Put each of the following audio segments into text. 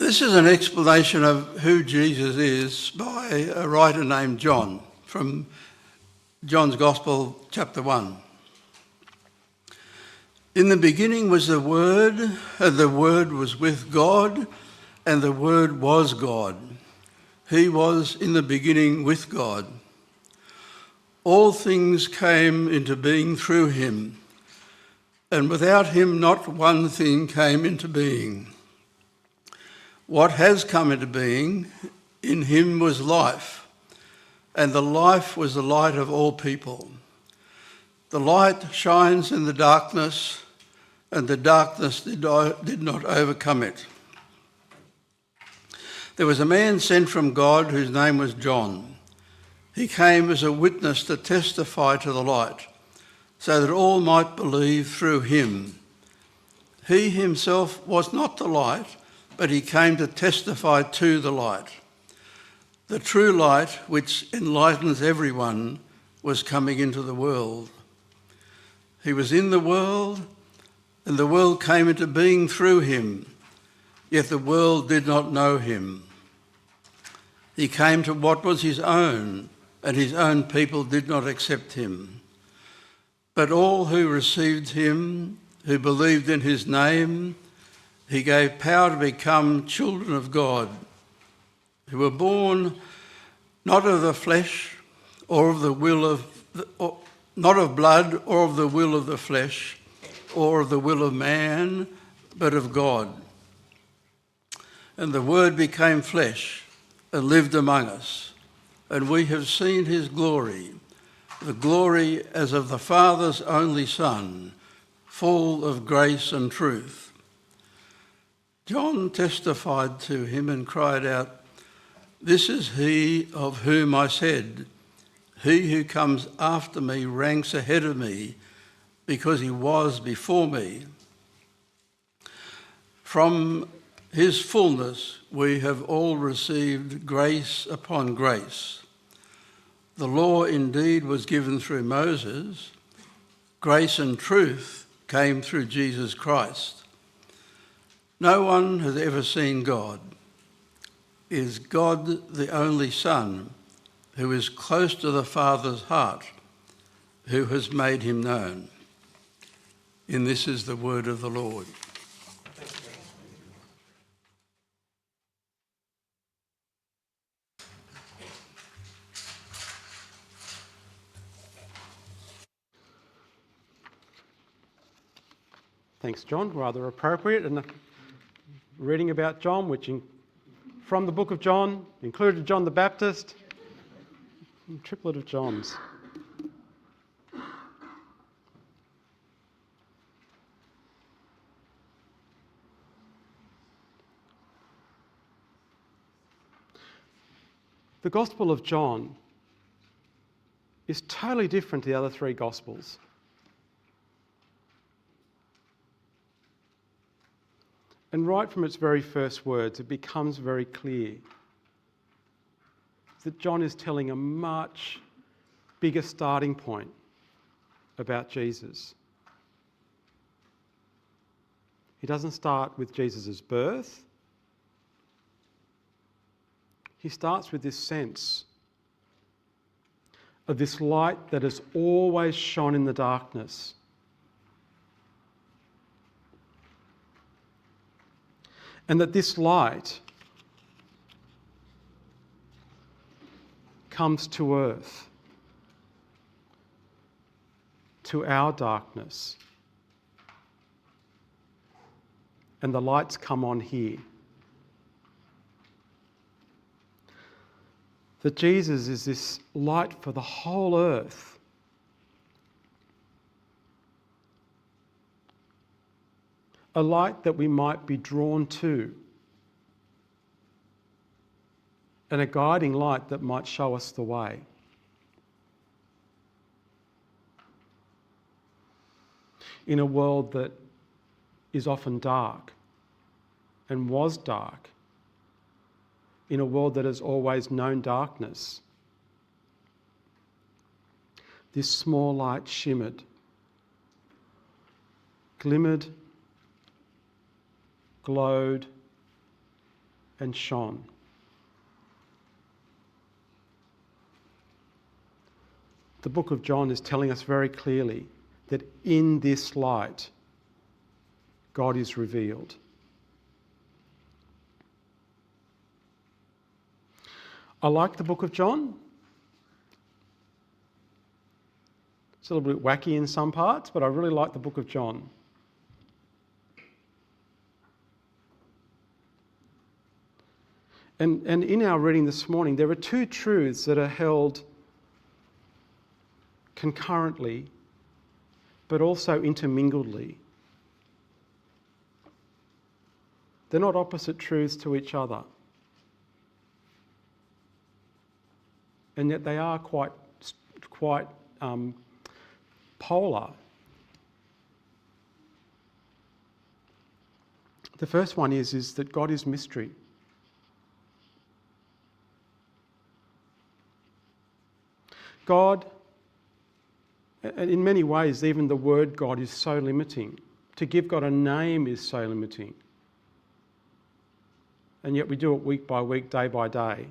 This is an explanation of who Jesus is by a writer named John from John's Gospel, chapter 1. In the beginning was the Word, and the Word was with God, and the Word was God. He was in the beginning with God. All things came into being through him, and without him not one thing came into being. What has come into being, in him was life, and the life was the light of all people. The light shines in the darkness, and the darkness did not overcome it. There was a man sent from God whose name was John. He came as a witness to testify to the light, so that all might believe through him. He himself was not the light, but he came to testify to the light. The true light, which enlightens everyone, was coming into the world. He was in the world, and the world came into being through him, yet the world did not know him. He came to what was his own, and his own people did not accept him. But all who received him, who believed in his name, he gave power to become children of God, who were born not of the flesh or of the will of, not of blood or of the will of the flesh or of the will of man, but of God. And the Word became flesh and lived among us, and we have seen his glory, the glory as of the Father's only Son, full of grace and truth. John testified to him and cried out, "This is he of whom I said, 'He who comes after me ranks ahead of me, because he was before me.' From his fullness we have all received grace upon grace. The law indeed was given through Moses. Grace and truth came through Jesus Christ. No one has ever seen God. Is God the only Son, who is close to the Father's heart, who has made him known?" And this is the word of the Lord. Thanks, John. Rather appropriate. And reading about John, from the book of John, included John the Baptist, triplet of Johns. The Gospel of John is totally different to the other three Gospels. And right from its very first words, it becomes very clear that John is telling a much bigger starting point about Jesus. He doesn't start with Jesus' birth. He starts with this sense of this light that has always shone in the darkness. And that this light comes to earth, to our darkness. And the lights come on here. That Jesus is this light for the whole earth. A light that we might be drawn to, and a guiding light that might show us the way. In a world that is often dark and was dark, in a world that has always known darkness, this small light shimmered, glimmered, glowed, and shone. The book of John is telling us very clearly that in this light, God is revealed. I like the book of John. It's a little bit wacky in some parts, but I really like the book of John. And in our reading this morning, there are two truths that are held concurrently, but also intermingledly. They're not opposite truths to each other. And yet they are quite polar. The first one is that God is mystery. God, and in many ways, even the word God is so limiting. To give God a name is so limiting. And yet we do it week by week, day by day.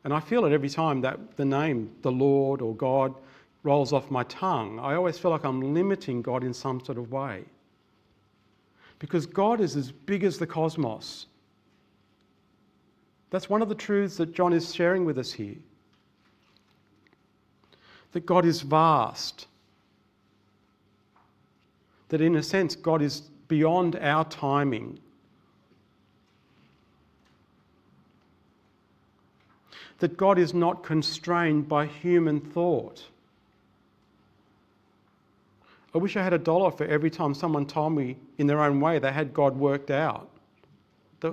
And I feel it every time that the name, the Lord or God, rolls off my tongue. I always feel like I'm limiting God in some sort of way. Because God is as big as the cosmos. That's one of the truths that John is sharing with us here. That God is vast. That in a sense, God is beyond our timing. That God is not constrained by human thought. I wish I had $1 for every time someone told me in their own way they had God worked out.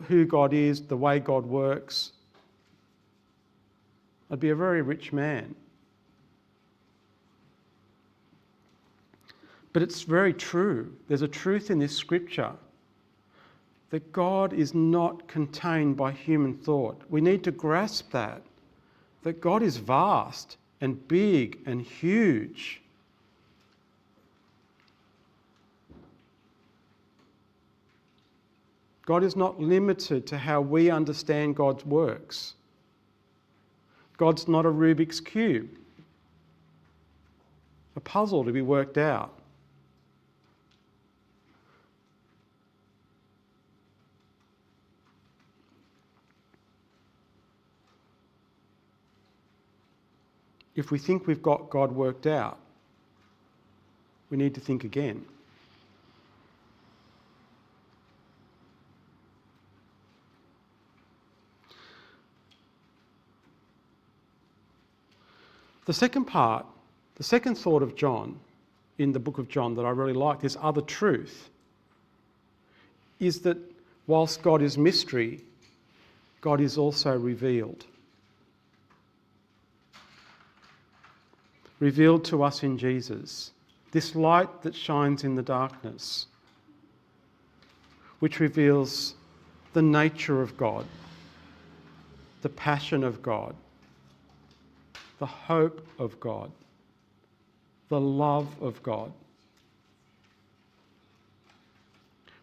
Who God is, the way God works. I'd be a very rich man. But it's very true. There's a truth in this scripture that God is not contained by human thought. We need to grasp that God is vast and big and huge. God is not limited to how we understand God's works. God's not a Rubik's Cube, a puzzle to be worked out. If we think we've got God worked out, we need to think again. The second thought of John, in the book of John that I really like, this other truth, is that whilst God is mystery, God is also revealed. Revealed to us in Jesus. This light that shines in the darkness, which reveals the nature of God, the passion of God, the hope of God, the love of God.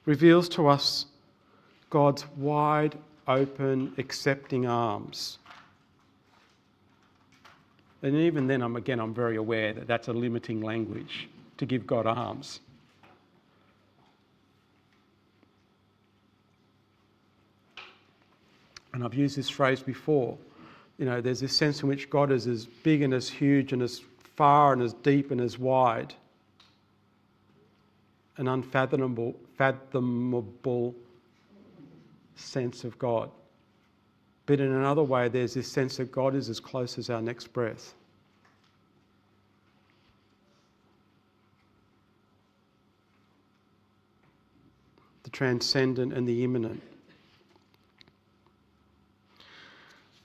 Reveals to us God's wide open, accepting arms. And even then, I'm very aware that that's a limiting language, to give God arms. And I've used this phrase before. You know, there's this sense in which God is as big and as huge and as far and as deep and as wide. An unfathomable sense of God. But in another way, there's this sense that God is as close as our next breath. The transcendent and the immanent.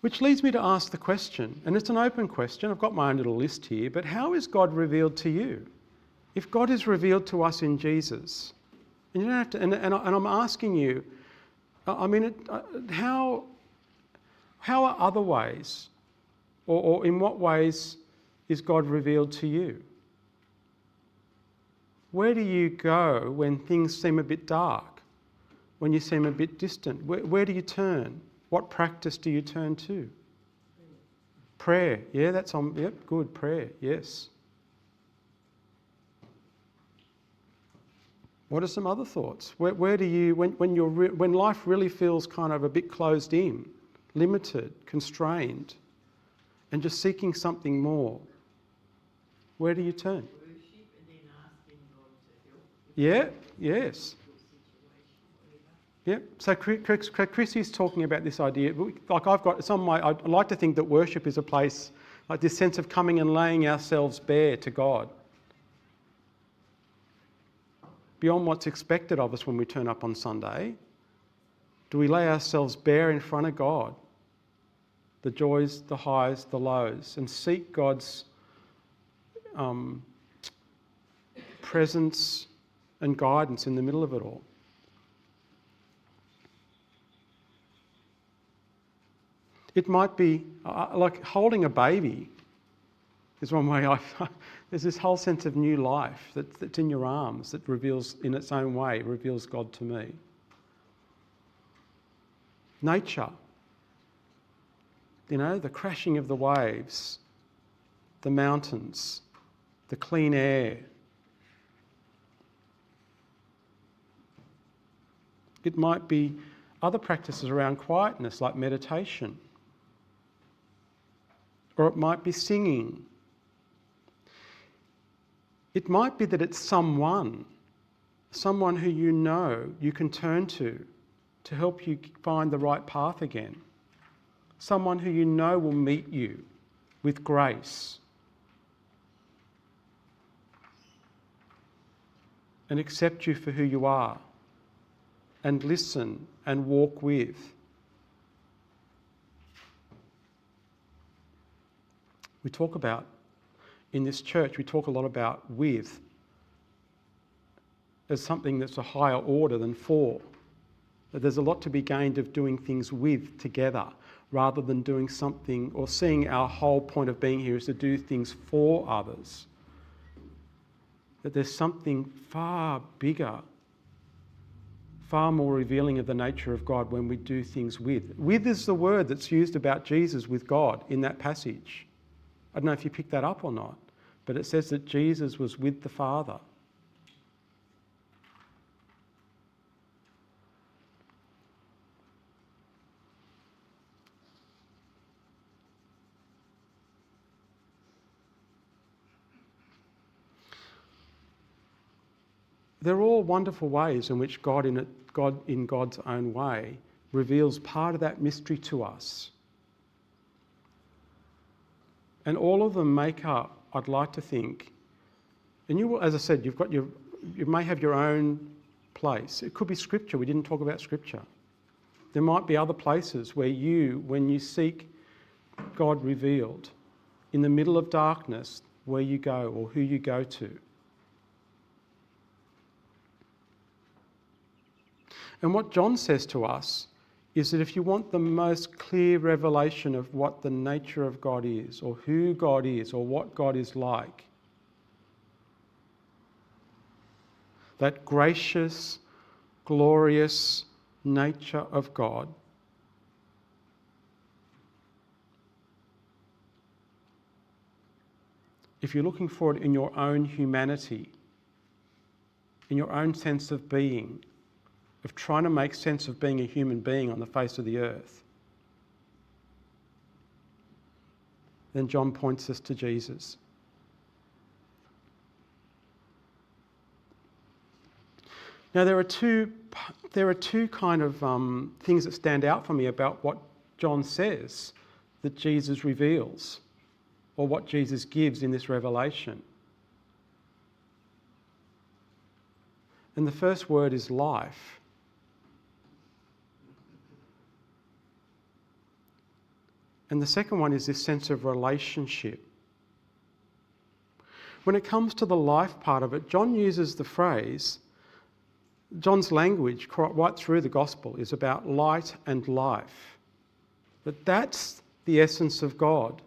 Which leads me to ask the question, and it's an open question, I've got my own little list here, but how is God revealed to you? If God is revealed to us in Jesus, and you don't have to, and I'm asking you, how are other ways, or in what ways is God revealed to you? Where do you go when things seem a bit dark, when you seem a bit distant? Where do you turn? What practice do you turn to? Prayer. Yeah, that's on. Yep, good. Prayer. Yes. What are some other thoughts? Where do you, when life really feels kind of a bit closed in, limited, constrained, and just seeking something more, where do you turn? Worship and then asking God to help. Yeah. Yes. Situation, Yeah. So Chrissy's talking about this idea. Like I've got some of my. I like to think that worship is a place like this sense of coming and laying ourselves bare to God, beyond what's expected of us when we turn up on Sunday. Do we lay ourselves bare in front of God, the joys, the highs, the lows, and seek God's presence and guidance in the middle of it all? It might be like holding a baby is one way. There's this whole sense of new life that's in your arms that reveals, in its own way, reveals God to me. Nature, the crashing of the waves, the mountains, the clean air. It might be other practices around quietness, like meditation. Or it might be singing. It might be that it's someone who you can turn to help you find the right path again. Someone who will meet you with grace and accept you for who you are and listen and walk with. We talk about, in this church, we talk a lot about with as something that's a higher order than for. That there's a lot to be gained of doing things with together rather than doing something or seeing our whole point of being here is to do things for others. That there's something far bigger, far more revealing of the nature of God when we do things with. With is the word that's used about Jesus with God in that passage. I don't know if you picked that up or not, but it says that Jesus was with the Father. They're all wonderful ways in which God in God's own way reveals part of that mystery to us. And all of them make up, I'd like to think, and you will, as I said, you may have your own place. It could be Scripture. We didn't talk about Scripture. There might be other places where when you seek God revealed, in the middle of darkness, where you go or who you go to. And what John says to us is that if you want the most clear revelation of what the nature of God is, or who God is, or what God is like, that gracious, glorious nature of God, if you're looking for it in your own humanity, in your own sense of being, of trying to make sense of being a human being on the face of the earth, then John points us to Jesus. Now there are two kind of things that stand out for me about what John says that Jesus reveals, or what Jesus gives in this revelation. And the first word is life. And the second one is this sense of relationship. When it comes to the life part of it, John uses the phrase, John's language right through the gospel is about light and life. That's the essence of God.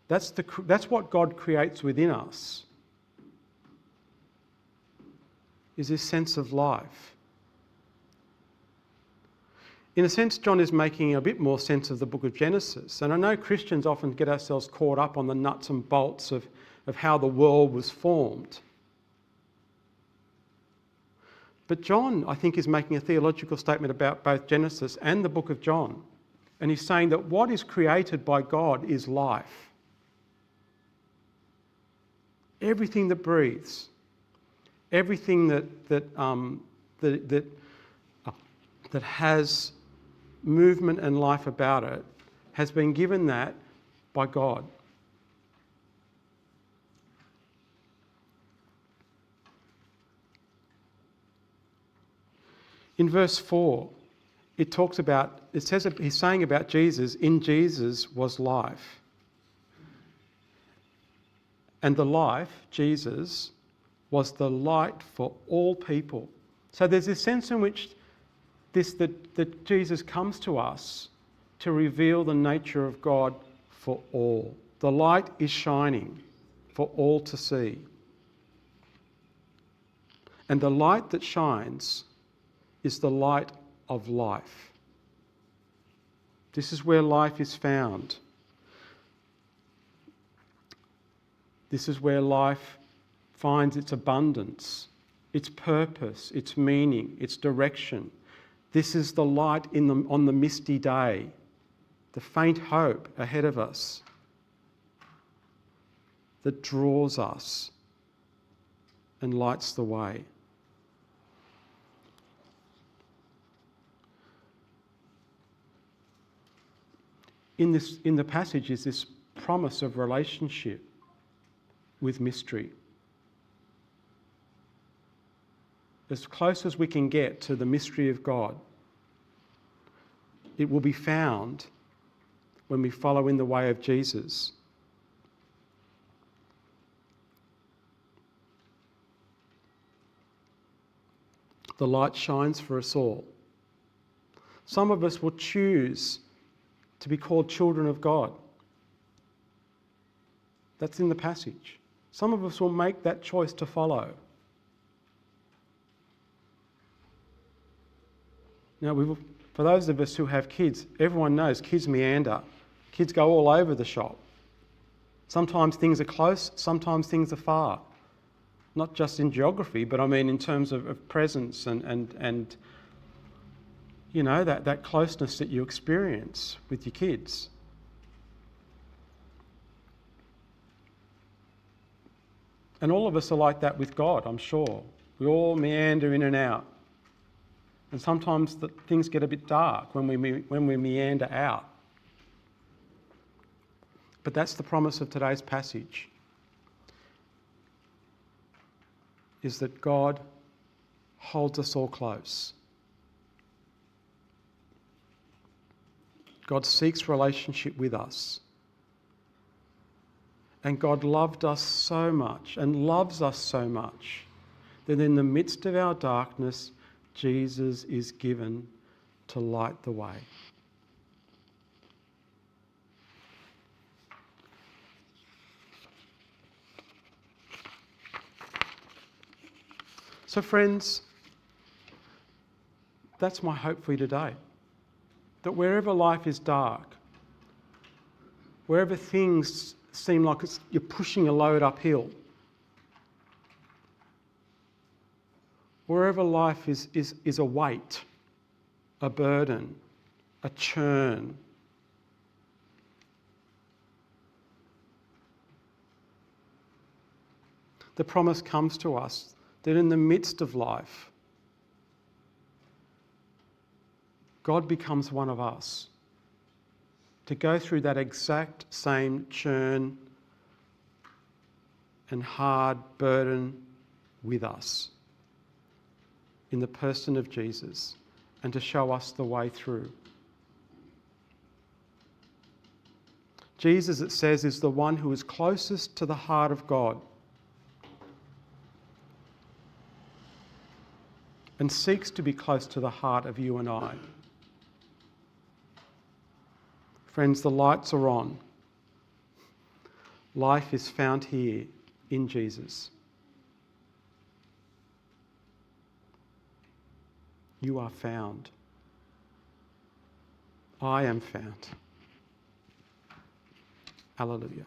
That's what God creates within us, is this sense of life. In a sense, John is making a bit more sense of the book of Genesis. And I know Christians often get ourselves caught up on the nuts and bolts of how the world was formed. But John, I think, is making a theological statement about both Genesis and the book of John. And he's saying that what is created by God is life. Everything that breathes, everything that has movement and life about it has been given that by God. In verse 4, it says that he's saying about Jesus, in Jesus was life. And the life, Jesus, was the light for all people. So there's this sense in which that Jesus comes to us to reveal the nature of God for all. The light is shining for all to see. And the light that shines is the light of life. This is where life is found. This is where life finds its abundance, its purpose, its meaning, its direction. This is the light on the misty day, the faint hope ahead of us that draws us and lights the way. In the passage is this promise of relationship with mystery. As close as we can get to the mystery of God, it will be found when we follow in the way of Jesus. The light shines for us all. Some of us will choose to be called children of God. That's in the passage. Some of us will make that choice to follow. Now, for those of us who have kids, everyone knows kids meander. Kids go all over the shop. Sometimes things are close, sometimes things are far. Not just in geography, but I mean in terms of presence and you know, that closeness that you experience with your kids. And all of us are like that with God, I'm sure. We all meander in and out. And sometimes things get a bit dark when we meander out. But that's the promise of today's passage, is that God holds us all close. God seeks relationship with us. And God loved us so much and loves us so much that in the midst of our darkness, Jesus is given to light the way. So friends, that's my hope for you today. That wherever life is dark, wherever things seem like you're pushing a load uphill, wherever life is a weight, a burden, a churn, the promise comes to us that in the midst of life, God becomes one of us to go through that exact same churn and hard burden with us in the person of Jesus and to show us the way through. Jesus, it says, is the one who is closest to the heart of God and seeks to be close to the heart of you and I. Friends, the lights are on. Life is found here in Jesus. You are found. I am found. Hallelujah.